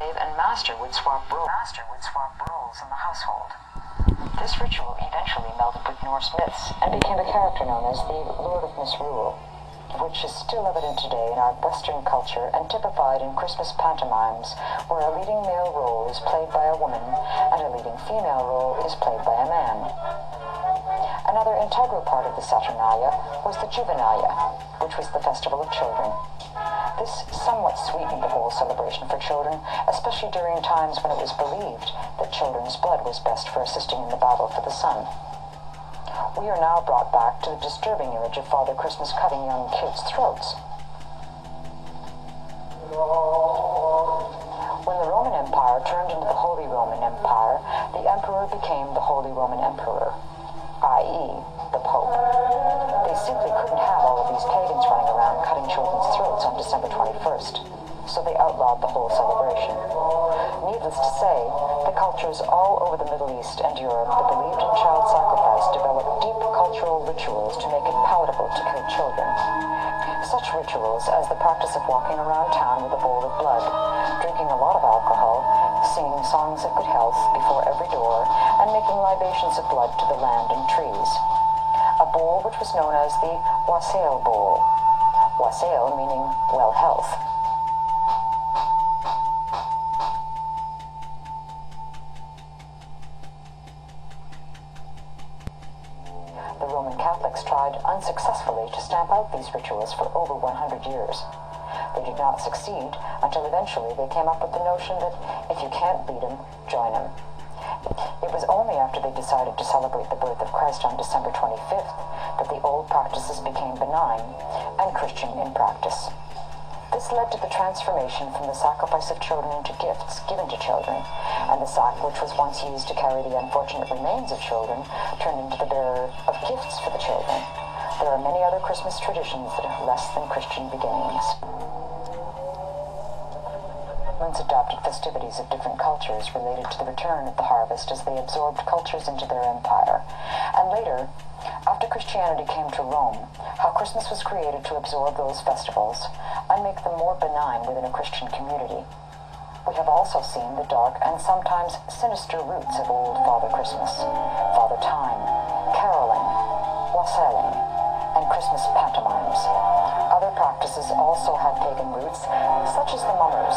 slave and master would swap roles in the household. This ritual eventually melded with Norse myths and became a character known as the Lord of Misrule, which is still evident today in our Western culture and typified in Christmas pantomimes, where a leading male role is played by a woman and a leading female role is played by a man. Another integral part of the Saturnalia was the Juvenalia, which was the festival of children. This somewhat sweetened the whole celebration for children, especially during times when it was believed that children's blood was best for assisting in the battle for the sun. We are now brought back to the disturbing image of Father Christmas cutting young kids' throats. When the Roman Empire turned into the Holy Roman Empire, the emperor became the Holy Roman Emperor, i.e., the Pope. They simply couldn't have all of these pagans running around cutting children's throats on December 21st, so they outlawed the whole celebration. Needless to say, the cultures all over the Middle East and Europe that believed in child sacrifice developed deep cultural rituals to make it palatable to kill children. Such rituals as the practice of walking around town with a bowl of blood, drinking a lot of alcohol, singing songs of good health before every door, and making libations of blood to the land and trees. A bowl which was known as the wassail bowl. Wassail meaning well health. The Roman Catholics tried unsuccessfully to stamp out these rituals for over 100 years. They did not succeed until eventually they came up with the notion that if you can't beat them, join them. It was only after they decided to celebrate the birth of Christ on December 25th that the old practices became benign and Christian in practice. This led to the transformation from the sacrifice of children into gifts given to children, and the sack which was once used to carry the unfortunate remains of children turned into the bearer of gifts for the children. There are many other Christmas traditions that have less than Christian beginnings. Romans adopted festivities of different cultures related to the return of the harvest as they absorbed cultures into their empire. And later, after Christianity came to Rome, how Christmas was created to absorb those festivals and make them more benign within a Christian community. We have also seen the dark and sometimes sinister roots of old Father Christmas, Father Time, caroling, wassailing, and Christmas pantomimes. Other practices also had pagan roots, such as the mummers.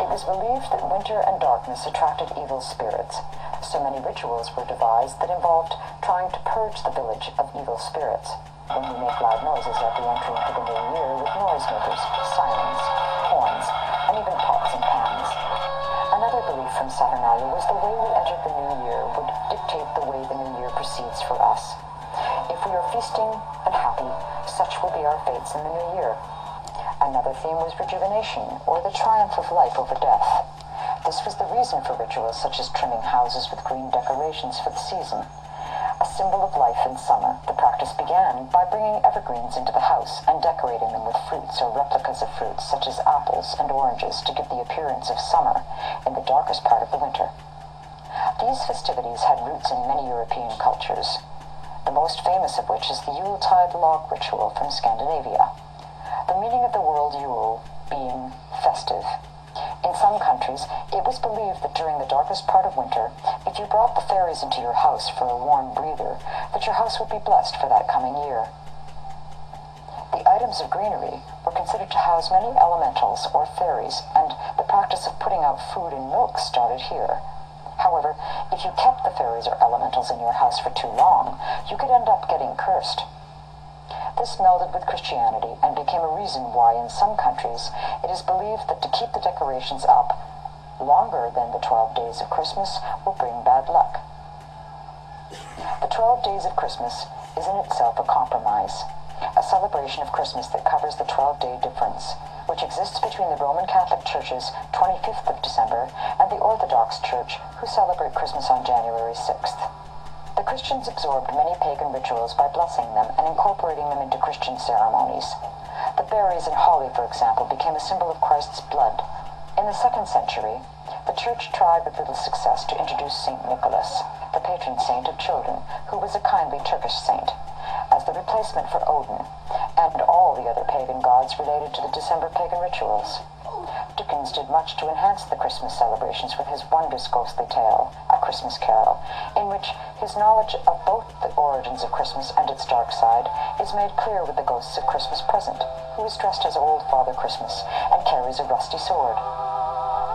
It was believed that winter and darkness attracted evil spirits, so many rituals were devised that involved trying to purge the village of evil spirits. When we make loud noises at the entry into the new year with noisemakers, sirens, horns, and even pots and pans. Another belief from Saturnalia was the way we entered the new year would dictate the way the new year proceeds for us. If we are feasting and happy, such will be our fates in the new year. Another theme was rejuvenation, or the triumph of life over death. This was the reason for rituals such as trimming houses with green decorations for the season. A symbol of life in summer, the practice began by bringing evergreens into the house and decorating them with fruits or replicas of fruits such as apples and oranges to give the appearance of summer in the darkest part of the winter. These festivities had roots in many European cultures, the most famous of which is the Yuletide log ritual from Scandinavia. The meaning of the word Yule being festive. In some countries, it was believed that during the darkest part of winter, if you brought the fairies into your house for a warm breather, that your house would be blessed for that coming year. The items of greenery were considered to house many elementals or fairies, and the practice of putting out food and milk started here. However, if you kept the fairies or elementals in your house for too long, you could end up getting cursed. This melded with Christianity and became a reason why in some countries it is believed that to keep the decorations up longer than the 12 days of Christmas will bring bad luck. The 12 days of Christmas is in itself a compromise, a celebration of Christmas that covers the 12-day difference, which exists between the Roman Catholic Church's 25th of December and the Orthodox Church, who celebrate Christmas on January 6th. The Christians absorbed many pagan rituals by blessing them and incorporating them into Christian ceremonies. The berries and holly, for example, became a symbol of Christ's blood. In the 2nd century, the Church tried with little success to introduce Saint Nicholas, the patron saint of children, who was a kindly Turkish saint, as the replacement for Odin and all the other pagan gods related to the December pagan rituals. Dickens did much to enhance the Christmas celebrations with his wondrous ghostly tale, A Christmas Carol, in which his knowledge of both the origins of Christmas and its dark side is made clear with the ghosts of Christmas Present, who is dressed as Old Father Christmas and carries a rusty sword.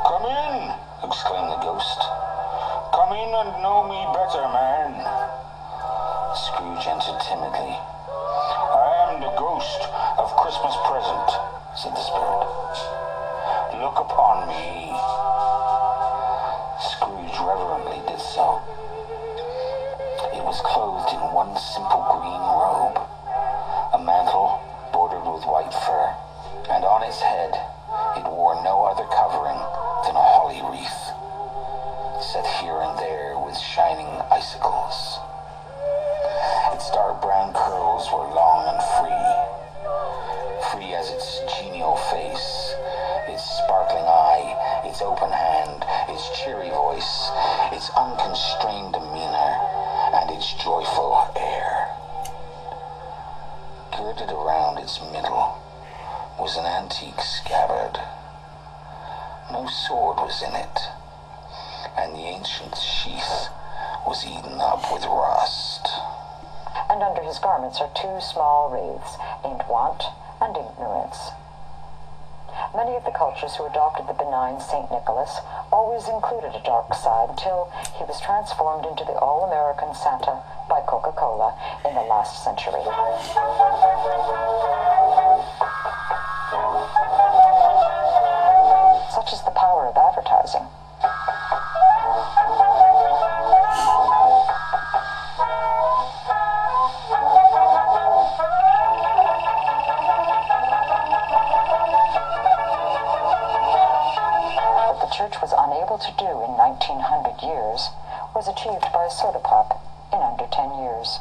"Come in," exclaimed the ghost. "Come in and know me better, man." Scrooge entered timidly. "I am the ghost of Christmas Present," said the spirit. "Look upon me." Scrooge reverently did so. It was clothed in one simple green robe, a mantle bordered with white fur, and on its head it wore no other covering than a holly wreath, set here and there with shining icicles. Its dark brown curls were long and free as its genial face, its sparkling eye, its open hand, its cheery voice, its unconstrained demeanor, and its joyful air. Girded around its middle was an antique scabbard. No sword was in it, and the ancient sheath was eaten up with rust. And under his garments are two small wraiths, named Want and Ignorance. Many of the cultures who adopted the benign St. Nicholas always included a dark side until he was transformed into the all-American Santa by Coca-Cola in the last century. Such is the power of advertising. Church was unable to do in 1900 years was achieved by a soda pop in under 10 years.